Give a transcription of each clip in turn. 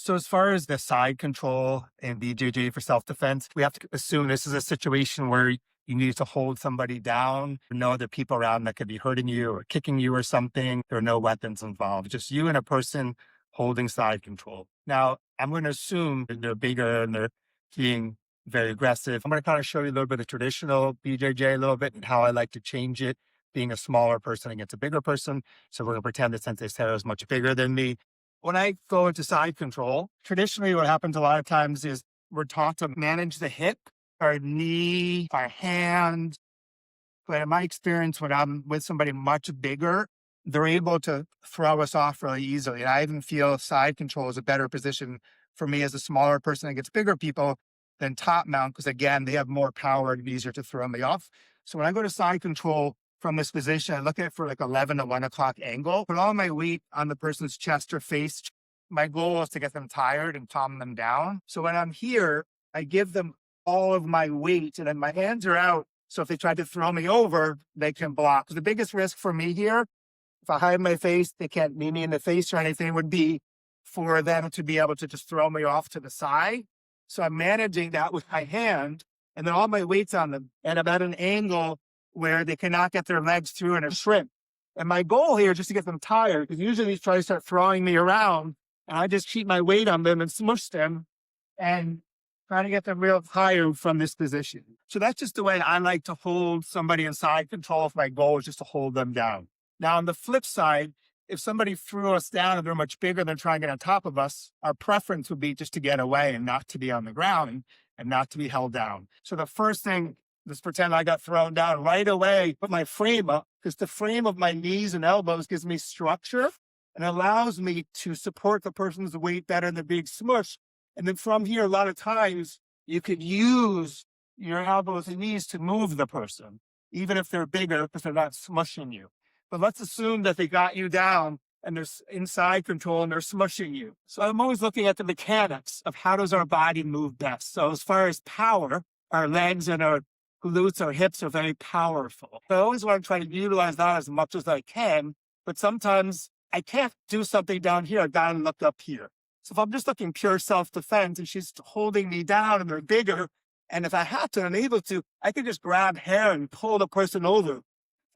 So as far as the side control and BJJ for self-defense, we have to assume this is a situation where you need to hold somebody down, no other people around that could be hurting you or kicking you or something. There are no weapons involved, just you and a person holding side control. Now, I'm going to assume that they're bigger and they're being very aggressive. I'm going to kind of show you a little bit of traditional BJJ a little bit and how I like to change it, being a smaller person against a bigger person. So we're going to pretend that Sensei Sarah is much bigger than me. When I go into side control, traditionally what happens a lot of times is we're taught to manage the hip, our knee, our hand. But in my experience, when I'm with somebody much bigger, they're able to throw us off really easily. And I even feel side control is a better position for me as a smaller person against bigger people than top mount, because again, they have more power and easier to throw me off. So when I go to side control from this position, I look at it for like 11 to 1 o'clock angle, put all my weight on the person's chest or face. My goal is to get them tired and calm them down. So when I'm here, I give them all of my weight and then my hands are out. So if they try to throw me over, they can block. The biggest risk for me here, if I hide my face, they can't meet me in the face or anything, would be for them to be able to just throw me off to the side. So I'm managing that with my hand and then all my weight's on them. And I'm at an angle where they cannot get their legs through in a shrimp. And my goal here is just to get them tired, because usually they try to start throwing me around and I just keep my weight on them and smush them and try to get them real tired from this position. So that's just the way I like to hold somebody in side control if my goal is just to hold them down. Now, on the flip side, if somebody threw us down and they're much bigger than trying to get on top of us, our preference would be just to get away and not to be on the ground and not to be held down. So the first thing, let's pretend I got thrown down right away, put my frame up, because the frame of my knees and elbows gives me structure and allows me to support the person's weight better than being smushed. And then from here, a lot of times you could use your elbows and knees to move the person, even if they're bigger, because they're not smushing you. But let's assume that they got you down and they're inside control and they're smushing you. So I'm always looking at the mechanics of how does our body move best. So as far as power, our legs and our glutes or hips are very powerful. I always want to try to utilize that as much as I can, but sometimes I can't do something down here. I gotta look up here. So if I'm just looking pure self-defense and she's holding me down and they're bigger, and if I have to and able to, I can just grab hair and pull the person over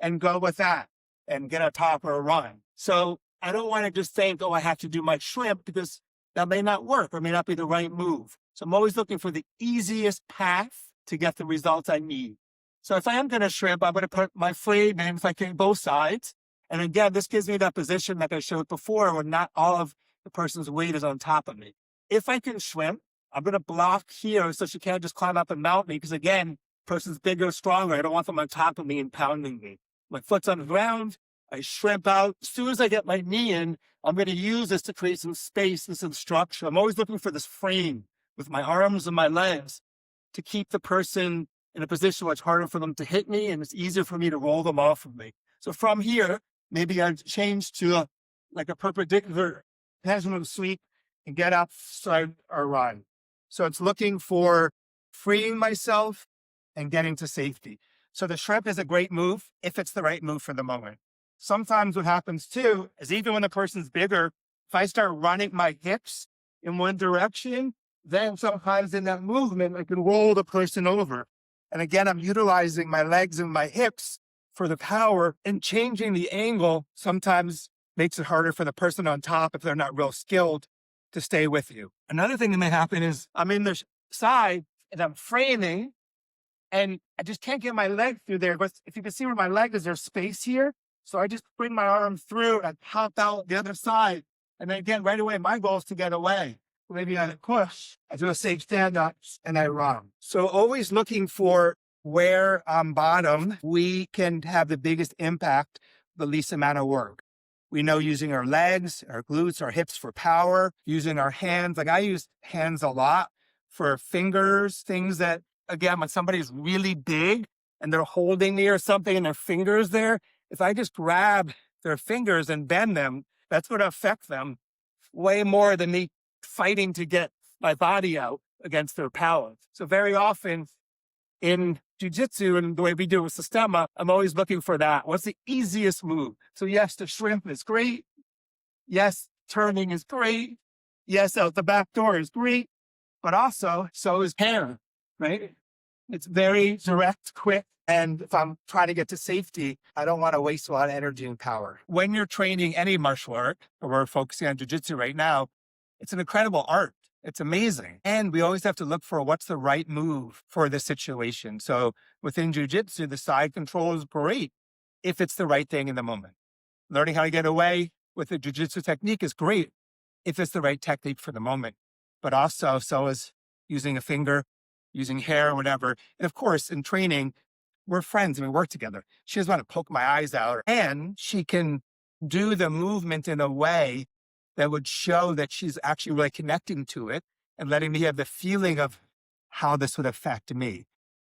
and go with that and get a top or a run. So I don't want to just think, oh, I have to do my shrimp, because that may not work or may not be the right move. So I'm always looking for the easiest path to get the results I need. So if I am going to shrimp, I'm going to put my frame in if I can both sides. And again, this gives me that position like I showed before, where not all of the person's weight is on top of me. If I can shrimp, I'm going to block here so she can't just climb up and mount me, because again, person's bigger, stronger. I don't want them on top of me and pounding me. My foot's on the ground. I shrimp out. As soon as I get my knee in, I'm going to use this to create some space and some structure. I'm always looking for this frame with my arms and my legs to keep the person in a position where it's harder for them to hit me and it's easier for me to roll them off of me. So from here, maybe I change to a perpendicular pendulum sweep and get up, start, or run. So it's looking for freeing myself and getting to safety. So the shrimp is a great move if it's the right move for the moment. Sometimes what happens too is even when the person's bigger, if I start running my hips in one direction, then sometimes in that movement, I can roll the person over. And again, I'm utilizing my legs and my hips for the power, and changing the angle sometimes makes it harder for the person on top, if they're not real skilled, to stay with you. Another thing that may happen is I'm in the side and I'm framing and I just can't get my leg through there. But if you can see where my leg is, there's space here. So I just bring my arm through and pop out the other side. And then again, right away, my goal is to get away. Maybe I push, I do a safe stand up and I run. So always looking for where on bottom we can have the biggest impact, the least amount of work. We know using our legs, our glutes, our hips for power, using our hands. Like I use hands a lot for fingers, things that, again, when somebody's really big and they're holding me or something and their fingers there, if I just grab their fingers and bend them, that's going to affect them way more than me fighting to get my body out against their power. So very often in Jiu-Jitsu and the way we do with Systema, I'm always looking for that. What's the easiest move? So yes, the shrimp is great. Yes, turning is great. Yes, out the back door is great, but also so is hair, right? It's very direct, quick. And if I'm trying to get to safety, I don't want to waste a lot of energy and power. When you're training any martial art, or we're focusing on jiu-jitsu right now, it's an incredible art. It's amazing. And we always have to look for what's the right move for the situation. So within jiu-jitsu, the side control is great if it's the right thing in the moment. Learning how to get away with a jiu-jitsu technique is great if it's the right technique for the moment. But also, so is using a finger, using hair, whatever. And of course, in training, we're friends and we work together. She doesn't want to poke my eyes out, and she can do the movement in a way that would show that she's actually really connecting to it and letting me have the feeling of how this would affect me.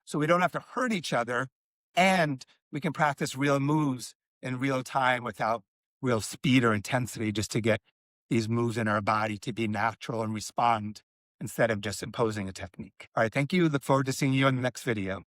So we don't have to hurt each other, and we can practice real moves in real time without real speed or intensity, just to get these moves in our body to be natural and respond instead of just imposing a technique. All right, thank you. Look forward to seeing you in the next video.